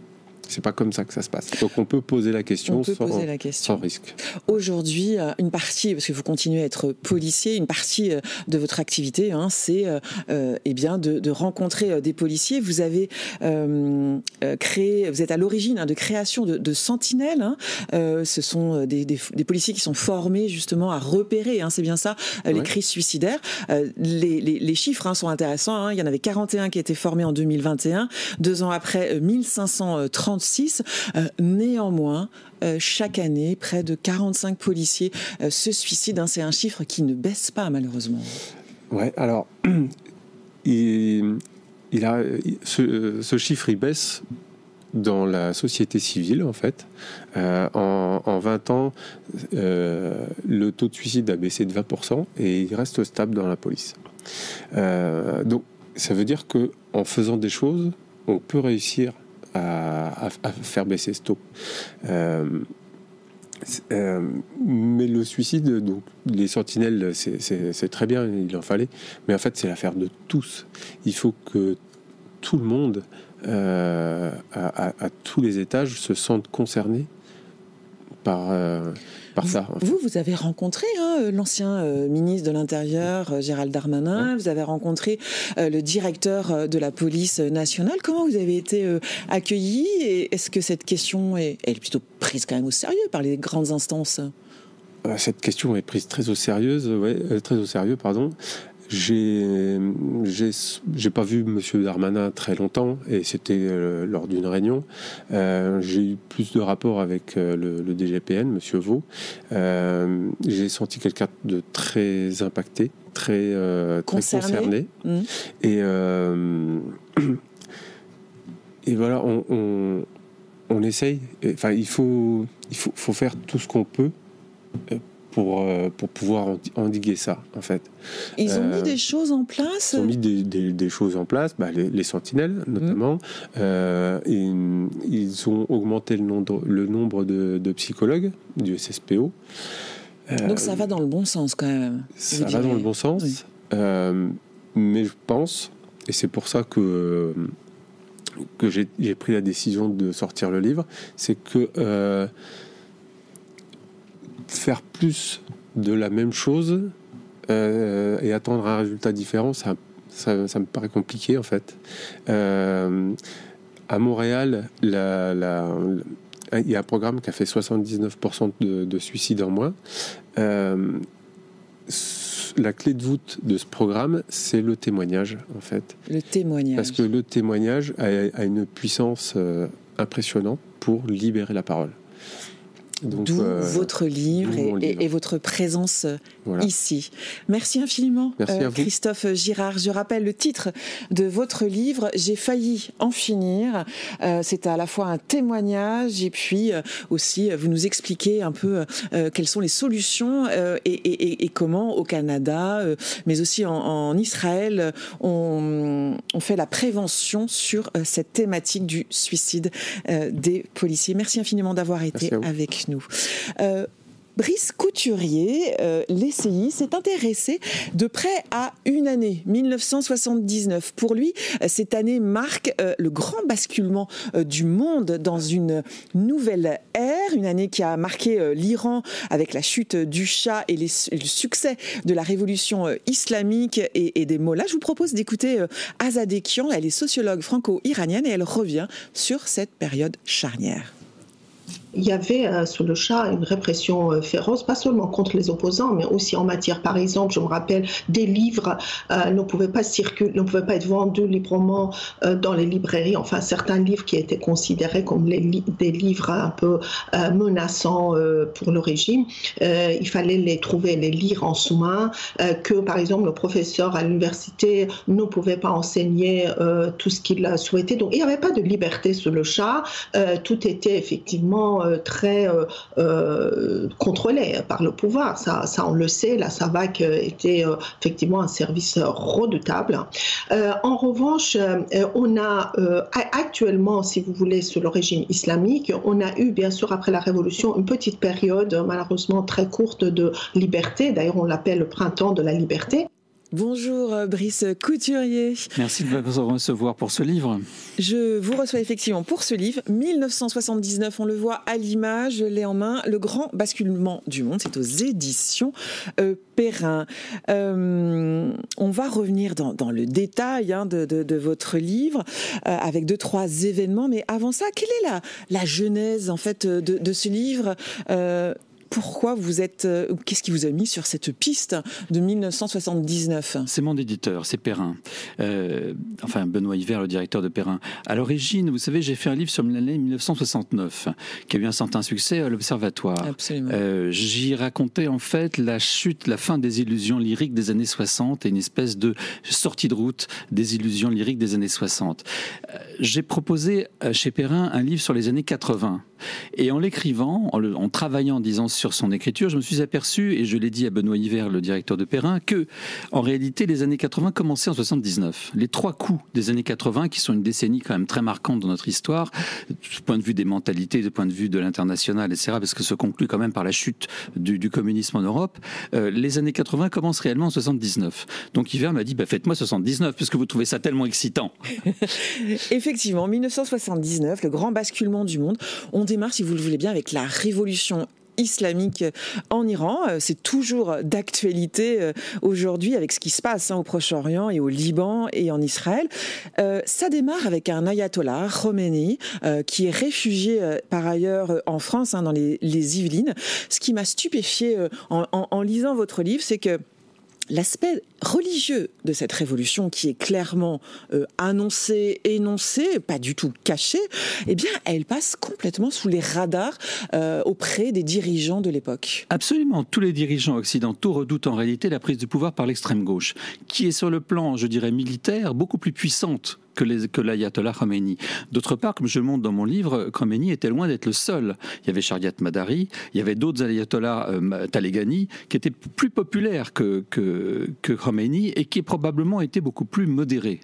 C'est pas comme ça que ça se passe. Donc on peut poser la question, sans risque. Aujourd'hui, une partie, parce que vous continuez à être policier, une partie de votre activité, c'est de rencontrer des policiers. Vous avez créé, vous êtes à l'origine de création de sentinelles. Ce sont des policiers qui sont formés justement à repérer, c'est bien ça, les crises suicidaires. Les chiffres sont intéressants. Il y en avait 41 qui étaient formés en 2021. 2 ans après, 1536. Néanmoins, chaque année, près de 45 policiers se suicident. C'est un chiffre qui ne baisse pas, malheureusement. Ouais, alors, ce chiffre, il baisse dans la société civile, en fait. En 20 ans, le taux de suicide a baissé de 20% et il reste stable dans la police. Donc, ça veut dire qu'en faisant des choses, on peut réussir à faire baisser ce taux. Mais le suicide, donc les sentinelles, c'est très bien, il en fallait, mais en fait c'est l'affaire de tous. Il faut que tout le monde, à tous les étages, se sente concerné par ça. En fait. Vous avez rencontré l'ancien ministre de l'Intérieur, Gérald Darmanin, vous avez rencontré le directeur de la police nationale. Comment vous avez été accueillis, et est-ce que cette question est plutôt prise quand même au sérieux par les grandes instances ? Cette question est prise très au sérieux, pardon. J'ai pas vu Monsieur Darmanin très longtemps, et c'était lors d'une réunion. J'ai eu plus de rapports avec le DGPN, Monsieur Vaux. J'ai senti quelqu'un de très impacté, très concerné. Et voilà, on essaye. Enfin, il faut faire tout ce qu'on peut pour pouvoir endiguer ça, en fait. Ils ont mis des choses en place. Ils ont mis des choses en place, les sentinelles notamment. Ils ont augmenté le nombre de psychologues du SSPO. Donc ça va dans le bon sens quand même. Ça va dans le bon sens, oui. Mais je pense, et c'est pour ça que j'ai pris la décision de sortir le livre, c'est que faire plus de la même chose et attendre un résultat différent, ça me paraît compliqué, en fait. À Montréal, il y a un programme qui a fait 79% de suicides en moins. la clé de voûte de ce programme, c'est le témoignage, en fait. Le témoignage. Parce que le témoignage a une puissance impressionnante pour libérer la parole. D'où votre livre et votre présence ici. Merci infiniment, Christophe Girard. Je rappelle le titre de votre livre, « J'ai failli en finir ». C'est à la fois un témoignage et puis aussi vous nous expliquez un peu quelles sont les solutions et comment au Canada, mais aussi en Israël, on fait la prévention sur cette thématique du suicide des policiers. Merci infiniment d'avoir été avec nous. Brice Couturier, l'ECI, s'est intéressé de près à une année, 1979. Pour lui, cette année marque le grand basculement du monde dans une nouvelle ère, une année qui a marqué l'Iran avec la chute du Shah et le succès de la révolution islamique et des mollahs. Je vous propose d'écouter Azadekian, elle est sociologue franco-iranienne et elle revient sur cette période charnière. Il y avait sous le Shah une répression féroce, pas seulement contre les opposants, mais aussi en matière, par exemple, je me rappelle, des livres ne pouvaient pas circuler, ne pouvaient pas être vendus librement dans les librairies. Enfin, certains livres qui étaient considérés comme des livres un peu menaçants pour le régime, il fallait les trouver, les lire en sous-main, que par exemple le professeur à l'université ne pouvait pas enseigner tout ce qu'il souhaitait. Donc il n'y avait pas de liberté sous le Shah, tout était effectivement très contrôlé par le pouvoir. Ça on le sait, la SAVAK était effectivement un service redoutable. En revanche, on a actuellement, si vous voulez, sous le régime islamique, on a eu bien sûr après la révolution une petite période malheureusement très courte de liberté. D'ailleurs, on l'appelle le printemps de la liberté. Bonjour Brice Couturier. Merci de me recevoir pour ce livre. Je vous reçois effectivement pour ce livre, 1979, on le voit à l'image, je l'ai en main, Le grand basculement du monde, c'est aux éditions Perrin. On va revenir dans le détail de votre livre avec 2-3 événements, mais avant ça, quelle est la genèse en fait de ce livre ? Pourquoi qu'est-ce qui vous a mis sur cette piste de 1979 ? C'est mon éditeur, c'est Perrin. Enfin, Benoît Hiver, le directeur de Perrin. À l'origine, vous savez, j'ai fait un livre sur l'année 1969, qui a eu un certain succès à l'Observatoire. Absolument. J'y racontais en fait la chute, la fin des illusions lyriques des années 60 et une espèce de sortie de route des illusions lyriques des années 60. J'ai proposé chez Perrin un livre sur les années 80. Et en l'écrivant, en travaillant, disons, sur son écriture, je me suis aperçu, et je l'ai dit à Benoît Hiver, le directeur de Perrin, que, en réalité, les années 80 commençaient en 79. Les 3 coups des années 80, qui sont une décennie quand même très marquante dans notre histoire, du point de vue des mentalités, du point de vue de l'international, etc., parce que se conclut quand même par la chute du communisme en Europe, les années 80 commencent réellement en 79. Donc Hiver m'a dit, faites-moi 79, puisque vous trouvez ça tellement excitant. Effectivement, 1979, le grand basculement du monde. On démarre, si vous le voulez bien, avec la révolution islamique en Iran. C'est toujours d'actualité aujourd'hui avec ce qui se passe au Proche-Orient et au Liban et en Israël. Ça démarre avec un ayatollah, Khomeini, qui est réfugié par ailleurs en France, dans les Yvelines. Ce qui m'a stupéfié en lisant votre livre, c'est que l'aspect religieux de cette révolution, qui est clairement annoncé, énoncé, pas du tout caché, eh bien, elle passe complètement sous les radars auprès des dirigeants de l'époque. Absolument. Tous les dirigeants occidentaux redoutent en réalité la prise du pouvoir par l'extrême gauche, qui est sur le plan, je dirais, militaire, beaucoup plus puissante que l'ayatollah Khomeini. D'autre part, comme je le montre dans mon livre, Khomeini était loin d'être le seul. Il y avait Shariat Madari, il y avait d'autres ayatollahs, Taleghani, qui étaient plus populaires que Khomeini et qui probablement étaient beaucoup plus modérés.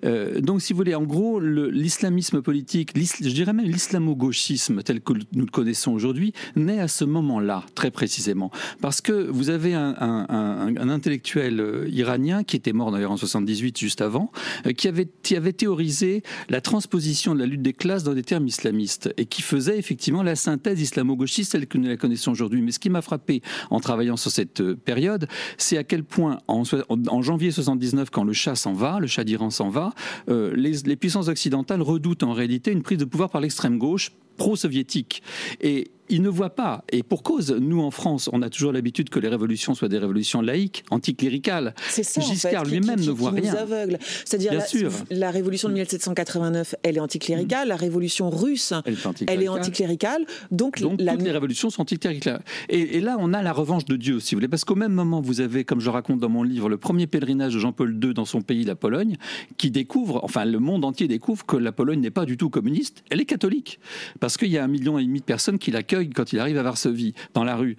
Donc, si vous voulez, en gros, l'islamisme politique, je dirais même l'islamo-gauchisme tel que nous le connaissons aujourd'hui, naît à ce moment-là, très précisément. Parce que vous avez un intellectuel iranien qui était mort d'ailleurs en 78, juste avant, qui avait théorisé la transposition de la lutte des classes dans des termes islamistes et qui faisait effectivement la synthèse islamo-gauchiste telle que nous la connaissons aujourd'hui. Mais ce qui m'a frappé en travaillant sur cette période, c'est à quel point en janvier 79, quand le Shah s'en va, le Shah d'Iran s'en va, les puissances occidentales redoutent en réalité une prise de pouvoir par l'extrême gauche, pro-soviétique. Et ils ne voient pas, et pour cause, nous en France, on a toujours l'habitude que les révolutions soient des révolutions laïques, anticléricales. C'est ça, Giscard lui-même ne voit rien. Nous aveugle. C'est-à-dire la révolution de 1789, elle est anticléricale, la révolution russe, elle est anticléricale. Donc toutes les révolutions sont anticléricales. Et là, on a la revanche de Dieu, si vous voulez, parce qu'au même moment, vous avez, comme je raconte dans mon livre, le premier pèlerinage de Jean-Paul II dans son pays, la Pologne, qui découvre, enfin le monde entier découvre que la Pologne n'est pas du tout communiste, elle est catholique. Parce qu'il y a 1,5 million de personnes qui l'accueillent quand il arrive à Varsovie, dans la rue.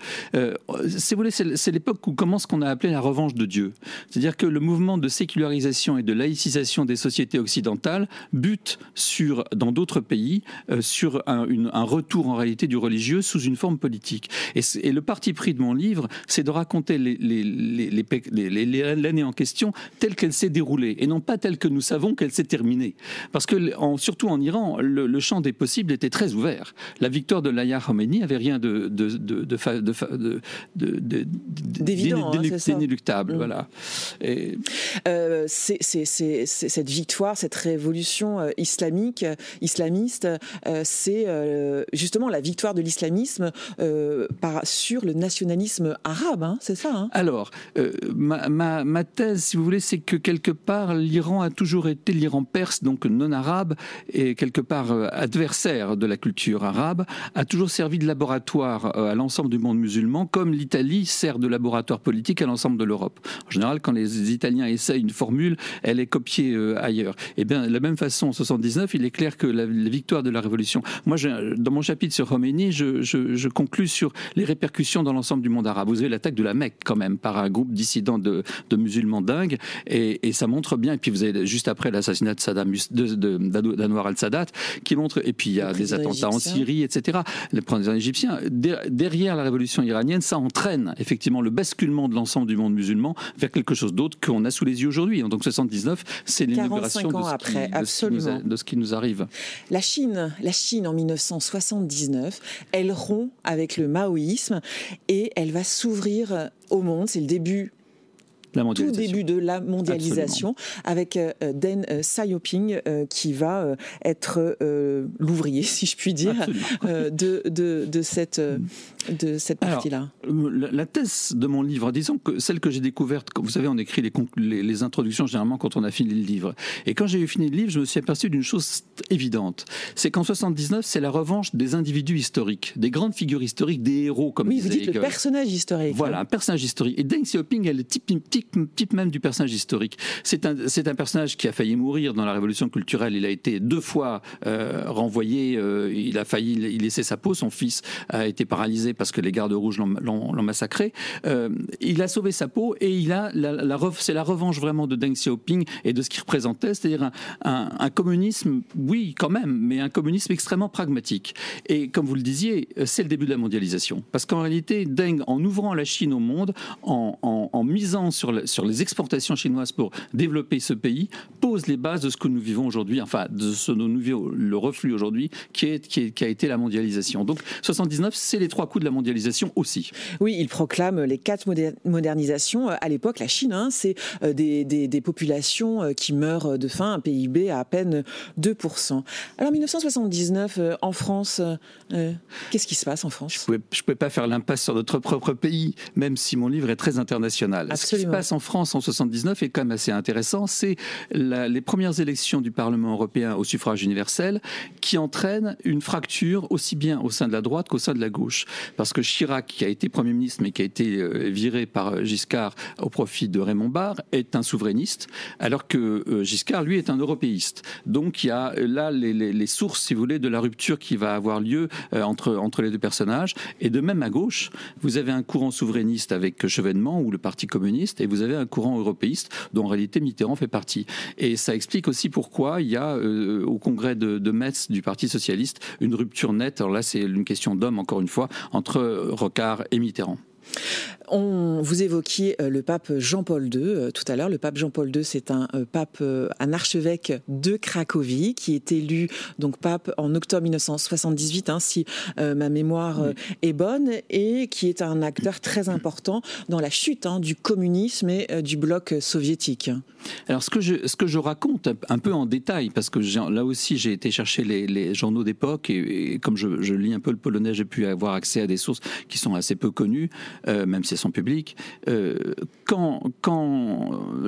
Si vous voulez, c'est l'époque où commence ce qu'on a appelé la revanche de Dieu. C'est-à-dire que le mouvement de sécularisation et de laïcisation des sociétés occidentales bute dans d'autres pays sur un retour en réalité du religieux sous une forme politique. Et le parti pris de mon livre, c'est de raconter l'année en question telle qu'elle s'est déroulée et non pas telle que nous savons qu'elle s'est terminée. Parce que, surtout en Iran, le champ des possibles était très ouvert. La victoire de l'Ayatollah Khomeini avait rien d'inéluctable. Voilà. Et cette victoire, cette révolution islamiste, c'est justement la victoire de l'islamisme sur le nationalisme arabe, hein, c'est ça, hein? Alors, ma thèse, si vous voulez, c'est que quelque part, l'Iran a toujours été l'Iran perse, donc non arabe, et quelque part adversaire de la culture arabe, a toujours servi de laboratoire à l'ensemble du monde musulman, comme l'Italie sert de laboratoire politique à l'ensemble de l'Europe. En général, quand les Italiens essayent une formule, elle est copiée ailleurs. Et bien, de la même façon, en 79, il est clair que la victoire de la révolution... Moi, dans mon chapitre sur Khomeini, je conclus sur les répercussions dans l'ensemble du monde arabe. Vous avez l'attaque de la Mecque, quand même, par un groupe dissident de musulmans dingues, et ça montre bien. Et puis, vous avez juste après l'assassinat d'Anwar al-Sadat, qui montre... Et puis, il y a des attentats en Syrie, etc. Les présidents égyptiens. Derrière la révolution iranienne, ça entraîne effectivement le basculement de l'ensemble du monde musulman vers quelque chose d'autre qu'on a sous les yeux aujourd'hui. Donc 79, c'est l'inauguration de ce qui nous arrive. La Chine en 1979, elle rompt avec le maoïsme et elle va s'ouvrir au monde. C'est le début. Tout début de la mondialisation. Absolument. Avec Deng Xiaoping qui va être l'ouvrier, si je puis dire, de cette partie-là. La thèse de mon livre, disons que celle que j'ai découverte, vous savez, on écrit les introductions généralement quand on a fini le livre. Et quand j'ai fini le livre, je me suis aperçu d'une chose évidente. C'est qu'en 79, c'est la revanche des individus historiques, des grandes figures historiques, des héros, comme disait Hegel. Oui, vous dites le personnage historique. Voilà, un personnage historique. Et Deng Xiaoping, elle est type même du personnage historique. C'est un personnage qui a failli mourir dans la révolution culturelle. Il a été 2 fois renvoyé. Il a failli y laisser sa peau. Son fils a été paralysé parce que les gardes rouges l'ont massacré. Il a sauvé sa peau et c'est la revanche vraiment de Deng Xiaoping et de ce qu'il représentait, c'est-à-dire un communisme, oui quand même, mais un communisme extrêmement pragmatique. Et comme vous le disiez, c'est le début de la mondialisation. Parce qu'en réalité, Deng, en ouvrant la Chine au monde, en misant sur les exportations chinoises pour développer ce pays, pose les bases de ce que nous vivons aujourd'hui, enfin de ce dont nous vivons le reflux aujourd'hui, qui a été la mondialisation. Donc 79, c'est les 3 coups de la mondialisation aussi. Oui, il proclame les 4 modernisations. À l'époque, la Chine, c'est des populations qui meurent de faim, un PIB à peine 2%. Alors 1979, en France, qu'est-ce qui se passe en France ? Je ne pouvais pas faire l'impasse sur notre propre pays, même si mon livre est très international. Absolument. Ce qui se passe en France en 79 est quand même assez intéressant. C'est les premières élections du Parlement européen au suffrage universel qui entraînent une fracture aussi bien au sein de la droite qu'au sein de la gauche. Parce que Chirac, qui a été Premier ministre mais qui a été viré par Giscard au profit de Raymond Barre, est un souverainiste, alors que Giscard, lui, est un européiste. Donc il y a là les sources, si vous voulez, de la rupture qui va avoir lieu entre les deux personnages. Et de même à gauche, vous avez un courant souverainiste avec Chevènement ou le Parti communiste, et vous avez un courant européiste dont en réalité Mitterrand fait partie. Et ça explique aussi pourquoi il y a au congrès de Metz du Parti socialiste une rupture nette, alors là c'est une question d'homme encore une fois, entre Rocard et Mitterrand. Vous évoquiez le pape Jean-Paul II tout à l'heure. Le pape Jean-Paul II, c'est un archevêque de Cracovie qui est élu donc pape en octobre 1978, si ma mémoire est bonne, et qui est un acteur très important dans la chute du communisme et du bloc soviétique. Alors ce que je raconte un peu en détail, parce que là aussi j'ai été chercher les journaux d'époque et comme je lis un peu le polonais, j'ai pu avoir accès à des sources qui sont assez peu connues, même si elles sont publiques. Quand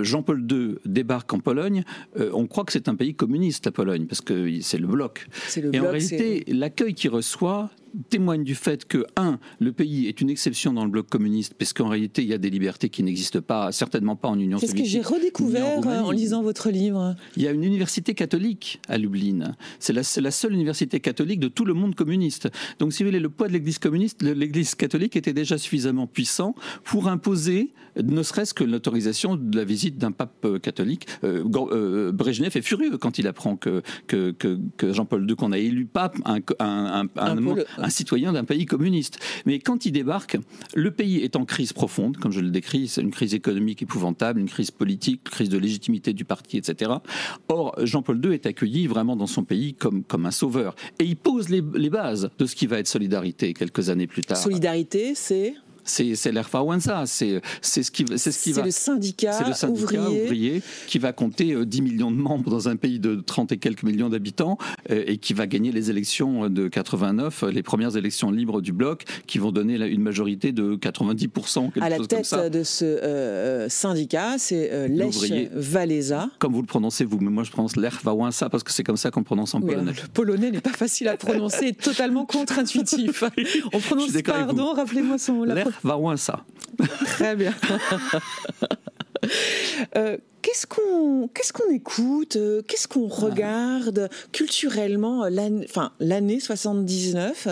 Jean-Paul II débarque en Pologne, on croit que c'est un pays communiste, la Pologne, parce que c'est le bloc. Et en réalité, l'accueil qu'il reçoit témoigne du fait que, le pays est une exception dans le bloc communiste, parce qu'en réalité, il y a des libertés qui n'existent pas, certainement pas en Union soviétique. C'est ce que j'ai redécouvert en lisant votre livre. Il y a une université catholique à Lublin. C'est la seule université catholique de tout le monde communiste. Donc, si vous voulez, le poids de l'Église catholique était déjà suffisamment puissant pour imposer, ne serait-ce que l'autorisation de la visite d'un pape catholique. Brejnev est furieux quand il apprend que Jean-Paul II, qu'on a élu pape, un citoyen d'un pays communiste. Mais quand il débarque, le pays est en crise profonde, comme je le décris, c'est une crise économique épouvantable, une crise politique, une crise de légitimité du parti, etc. Or, Jean-Paul II est accueilli vraiment dans son pays comme un sauveur. Et il pose les bases de ce qui va être Solidarité quelques années plus tard. Solidarité, c'est l'Erfawenza, c'est le syndicat ouvrier qui va compter 10 millions de membres dans un pays de 30 et quelques millions d'habitants et qui va gagner les élections de 89, les premières élections libres du bloc, qui vont donner une majorité de 90%, à la tête de ce syndicat, c'est Lech Walesa. Comme vous le prononcez vous, mais moi je prononce l'Erfawenza parce que c'est comme ça qu'on prononce en polonais. Le polonais n'est pas facile à prononcer, est totalement contre-intuitif. On prononce, rappelez-moi son... L'Erfawenza. Très bien. Qu'est-ce qu'on écoute, qu'est-ce qu'on regarde culturellement l'année 79?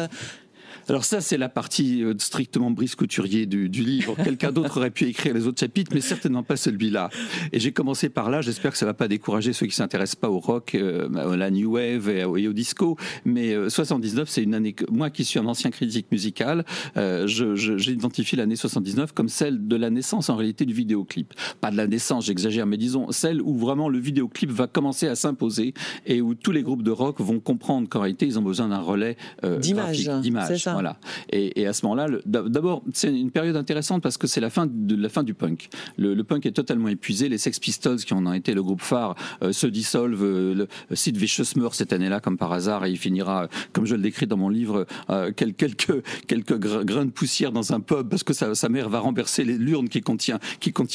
Alors ça, c'est la partie strictement Brice Couturier du livre. Quelqu'un d'autre aurait pu écrire les autres chapitres, mais certainement pas celui-là. Et j'ai commencé par là. J'espère que ça ne va pas décourager ceux qui ne s'intéressent pas au rock, à la new wave et au disco. Mais 79, c'est une année que moi, qui suis un ancien critique musical, j'identifie l'année 79 comme celle de la naissance en réalité du vidéoclip. Pas de la naissance, j'exagère, mais disons celle où vraiment le vidéoclip va commencer à s'imposer et où tous les groupes de rock vont comprendre qu'en réalité, ils ont besoin d'un relais d'image. C'est ça. Voilà. Et à ce moment-là, d'abord, c'est une période intéressante parce que c'est la fin du punk. Le punk est totalement épuisé. Les Sex Pistols, qui en ont été le groupe phare, se dissolvent. Sid Vicious meurt cette année-là, comme par hasard, et il finira, comme je le décris dans mon livre, quelques grains de poussière dans un pub parce que sa mère va renverser l'urne qui contient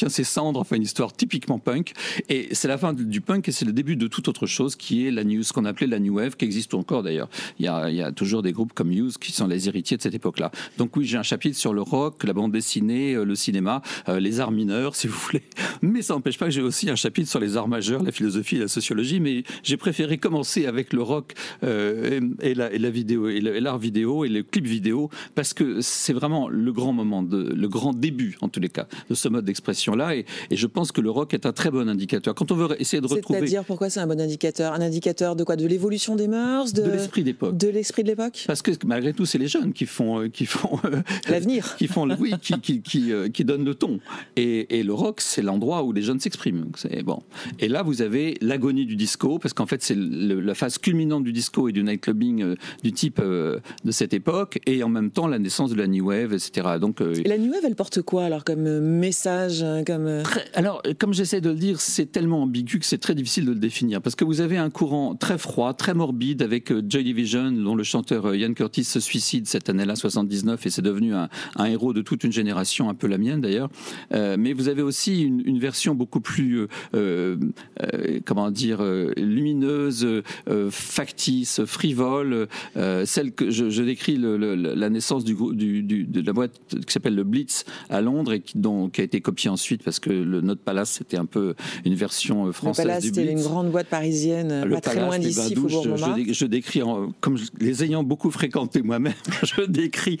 ses cendres. Enfin, une histoire typiquement punk. Et c'est la fin du punk et c'est le début de toute autre chose qui est ce qu'on appelait la new wave, qui existe encore d'ailleurs. Il y a toujours des groupes comme Muse qui sont les héritiers de cette époque-là. Donc oui, j'ai un chapitre sur le rock, la bande dessinée, le cinéma, les arts mineurs, si vous voulez. Mais ça n'empêche pas que j'ai aussi un chapitre sur les arts majeurs, la philosophie et la sociologie, mais j'ai préféré commencer avec le rock et la vidéo, et l'art vidéo et le clip vidéo, parce que c'est vraiment le grand moment, le grand début, en tous les cas, de ce mode d'expression-là. Et je pense que le rock est un très bon indicateur. Quand on veut essayer de retrouver... C'est-à-dire, pourquoi c'est un bon indicateur? Un indicateur de quoi? De l'évolution des mœurs? De l'esprit d'époque. De l'esprit de l'époque? Parce que malgré tout, c'est les jeunes qui font l'avenir, qui donnent le ton. Et le rock, c'est l'endroit où les jeunes s'expriment. C'est bon. Et là, vous avez l'agonie du disco, parce qu'en fait, c'est la phase culminante du disco et du nightclubbing du type de cette époque, et en même temps la naissance de la new wave, etc. Donc, et la new wave, elle porte quoi alors comme message, Alors, comme j'essaie de le dire, c'est tellement ambigu que c'est très difficile de le définir, parce que vous avez un courant très froid, très morbide, avec Joy Division, dont le chanteur Ian Curtis se suicide cette année-là, 79, et c'est devenu un héros de toute une génération, un peu la mienne d'ailleurs. Mais vous avez aussi une version beaucoup plus, lumineuse, factice, frivole, celle que je décris la naissance de la boîte qui s'appelle le Blitz à Londres et qui a été copiée ensuite parce que le Notre Palace c'était un peu une version française du Blitz. Le Palace c'était une grande boête parisienne, pas très loin d'ici, Faubourg Montmartre. Je décris, comme les ayant beaucoup fréquenté moi-même, je décris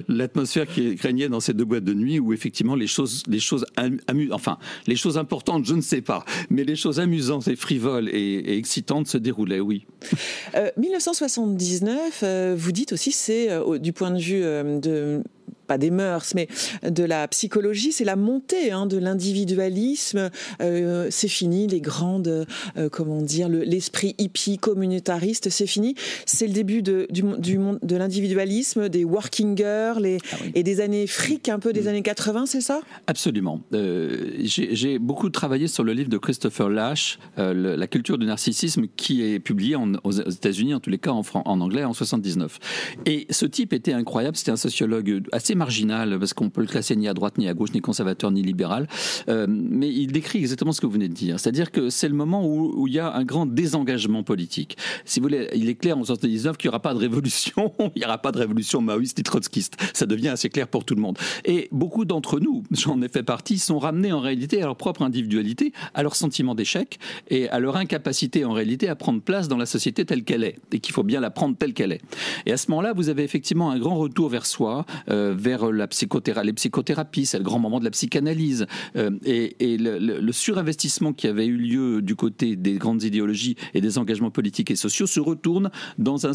l'atmosphère qui régnait dans ces deux boîtes de nuit où effectivement les choses les choses importantes, je ne sais pas, mais les choses amusantes et frivoles et excitantes se déroulaient, oui. 1979, vous dites aussi, c'est du point de vue pas des mœurs, mais de la psychologie, c'est la montée de l'individualisme. C'est fini, les grandes, l'esprit hippie communautariste, c'est fini. C'est le début du monde de l'individualisme, des working girls et des années fric, un peu des années 80, c'est ça ? Absolument. J'ai beaucoup travaillé sur le livre de Christopher Lasch, La culture du narcissisme, qui est publié aux États-Unis, en tous les cas en anglais, en 79. Et ce type était incroyable, c'était un sociologue assez marginal, parce qu'on peut le classer ni à droite, ni à gauche, ni conservateur, ni libéral, mais il décrit exactement ce que vous venez de dire, c'est-à-dire que c'est le moment où il y a un grand désengagement politique. Si vous voulez, il est clair en 79 qu'il n'y aura pas de révolution, il n'y aura pas de révolution maoïste ni trotskiste, ça devient assez clair pour tout le monde. Et beaucoup d'entre nous, j'en ai fait partie, sont ramenés en réalité à leur propre individualité, à leur sentiment d'échec et à leur incapacité en réalité à prendre place dans la société telle qu'elle est, et qu'il faut bien la prendre telle qu'elle est. Et à ce moment-là, vous avez effectivement un grand retour vers soi, vers les psychothérapies, c'est le grand moment de la psychanalyse, et le surinvestissement qui avait eu lieu du côté des grandes idéologies et des engagements politiques et sociaux se retourne dans une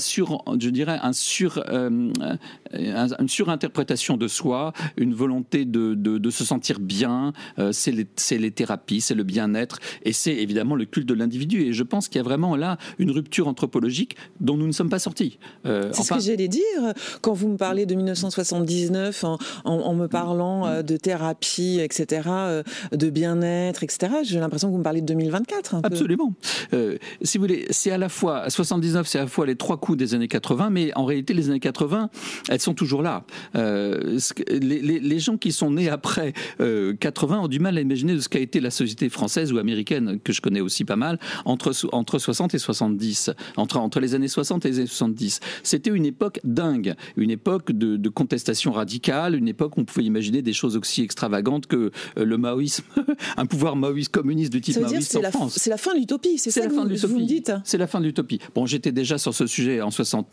surinterprétation de soi, une volonté de se sentir bien, c'est les thérapies, c'est le bien-être, et c'est évidemment le culte de l'individu. Et je pense qu'il y a vraiment là une rupture anthropologique dont nous ne sommes pas sortis. Ce que j'allais dire quand vous me parlez de 1979 en me parlant de thérapie, etc., de bien-être, etc. J'ai l'impression que vous me parlez de 2024. Un peu. Absolument. Si vous voulez, c'est à la fois 79, c'est à la fois les trois coups des années 80, mais en réalité les années 80, elles sont toujours là. Les gens qui sont nés après 80 ont du mal à imaginer de ce qu'a été la société française ou américaine, que je connais aussi pas mal, entre 60 et 70, entre les années 60 et les années 70. C'était une époque dingue, une époque de contestation radicale, une époque où on pouvait imaginer des choses aussi extravagantes que le maoïsme, un pouvoir maoïste communiste du type maoïste en France. C'est la fin de l'utopie, c'est ça que vous me dites. C'est la fin de l'utopie. Bon, j'étais déjà sur ce sujet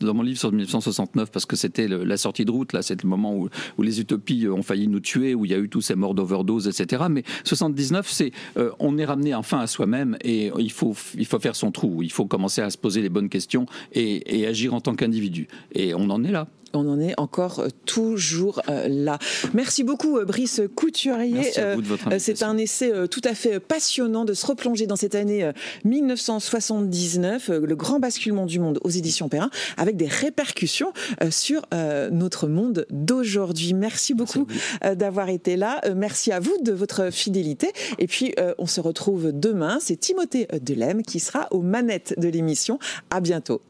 dans mon livre sur 1969, parce que c'était la sortie de route, là, c'est le moment où les utopies ont failli nous tuer, où il y a eu tous ces morts d'overdose, etc. Mais 79, on est ramené enfin à soi-même, et il faut faire son trou, il faut commencer à se poser les bonnes questions et agir en tant qu'individu. Et on en est là. On en est encore toujours là. Merci beaucoup Brice Couturier. Merci à vous de votre invitation. C'est un essai tout à fait passionnant de se replonger dans cette année 1979, le grand basculement du monde aux éditions Perrin, avec des répercussions sur notre monde d'aujourd'hui. Merci beaucoup d'avoir été là. Merci à vous de votre fidélité. Et puis on se retrouve demain. C'est Timothée Delem qui sera aux manettes de l'émission. À bientôt.